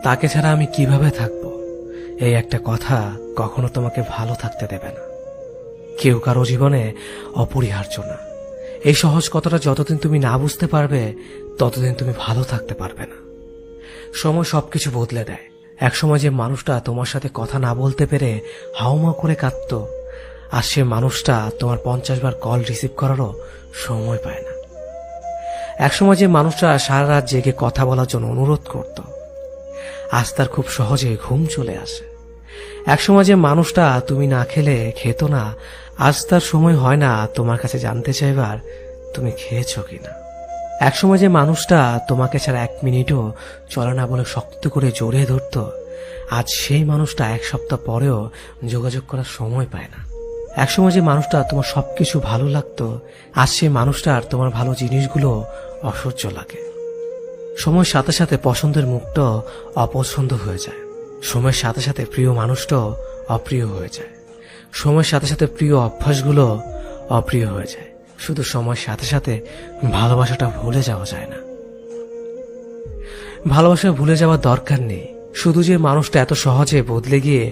তাকে ছাড়া আমি কিভাবে থাকবো, এই একটা কথা কখনো তোমাকে ভালো থাকতে দেবে না। কেউ কারো জীবনে অপরিহার্য না। এই সহজ কথাটা যতদিন তুমি না বুঝতে পারবে, ততদিন তুমি ভালো থাকতে পারবে না। সময় সবকিছু বদলে দেয়। একসময় যে মানুষটা তোমার সাথে কথা না বলতে পেরে হাউমাউ করে কাঁদত, আর সে মানুষটা তোমার 50 বার কল রিসিভ করারও সময় পায় না। একসময় যে মানুষটা সারা রাত জেগে কথা বলার জন্য অনুরোধ করত, আজ তার খুব সহজে ঘুম চলে আসে। একসময় যে মানুষটা তুমি না খেলে খেত না, আজ তার সময় হয় না তোমার কাছে জানতে চাইবার তুমি খেয়েছো কিনা। একসময় যে মানুষটা তোমাকে ছাড়া 1 মিনিটও চলে না বলে শক্ত করে জড়িয়ে ধরত, আজ সেই মানুষটা 1 সপ্তাহ পরেও যোগাযোগ করার সময় পায় না। একসময় যে মানুষটা তোমার সবকিছু ভালো লাগতো, আজ সেই মানুষটার তোমার ভালো জিনিসগুলো অসহ্য লাগে। সময়ের সাথে সাথে পছন্দের মুখটা অপছন্দ হয়ে যায়। সময়ের সাথে সাথে প্রিয় মানুষটাও অপ্রিয় হয়ে যায়। সময়ের সাথে সাথে প্রিয় অভ্যাসগুলো অপ্রিয় হয়ে যায়। শুধু সময়ের সাথে সাথে ভালোবাসাটা ভুলে যাওয়া যায় না। ভালোবাসা ভুলে যাওয়ার দরকার নেই। শুধু যে মানুষটা এত সহজে বদলে গিয়ে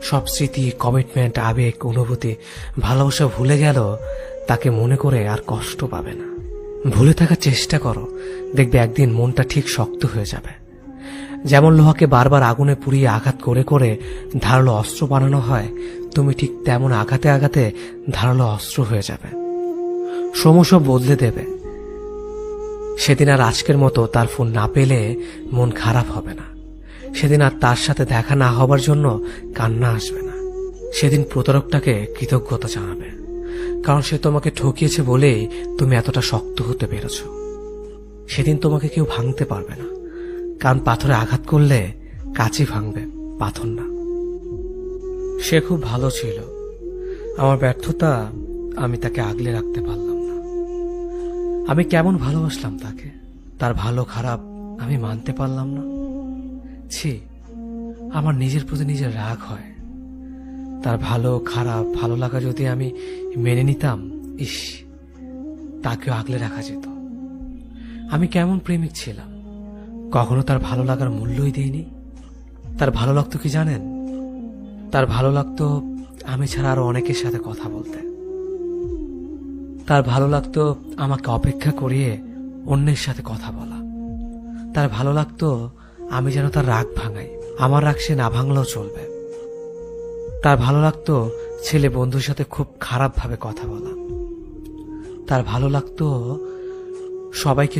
সব স্মৃতি, কমিটমেন্ট, আবেগ, অনুভূতি, ভালোবাসা ভুলে গেল, তাকে মনে করে আর কষ্ট পাবে না। ভুলে থাকার চেষ্টা করো, দেখবে একদিন মনটা ঠিক শক্ত হয়ে যাবে। যেমন লোহাকে বারবার আগুনে পুড়িয়ে আঘাত করে করে ধারালো অস্ত্র বানানো হয়, তুমি ঠিক তেমন আঘাতে আঘাতে ধারালো অস্ত্র হয়ে যাবে। সময় সব বদলে দেবে। সেদিন আর আজকের মতো তার ফোন না পেলে মন খারাপ হবে না। সেদিন আর তার সাথে দেখা না হবার জন্য কান্না আসবে না। সেদিন প্রতারকটাকে কৃতজ্ঞতা জানাবে, কারণ সে তোমাকে ঠকিয়েছে বলেই তুমি এতটা শক্ত হতে পেরেছ। সেদিন তোমাকে কেউ ভাঙতে পারবে না, কারণ পাথরে আঘাত করলে কাঁচই ভাঙবে, পাথর না। সে খুব ভালো ছিল। আমার ব্যর্থতা, আমি তাকে আগলে রাখতে পারলাম না। আমি কেমন ভালোবাসলাম তাকে, তার ভালো খারাপ আমি মানতে পারলাম না। ছি, আমার নিজের প্রতি নিজের রাগ হয়। তার ভালো খারাপ ভালো লাগা যদি আমি মেনে নিতাম, ইস, তাকেও আগলে রাখা যেত। আমি কেমন প্রেমিক ছিলাম, কখনো তার ভালো লাগার মূল্যই দেইনি। তার ভালো লাগতো কি জানেন? তার ভালো লাগতো আমি ছাড়া আরো অনেকের সাথে কথা বলতে। তার ভালো লাগতো আমাকে অপেক্ষা করিয়ে অন্যের সাথে কথা বলা। তার ভালো লাগতো আমি যেন তার রাগ ভাঙাই, আমার রাগ সে না ভাঙলেও চলবে। তার ভালো লাগতো ছেলে বন্ধুর সাথে খুব খারাপ ভাবে কথা বলা। তার ভালো লাগতো সবাইকে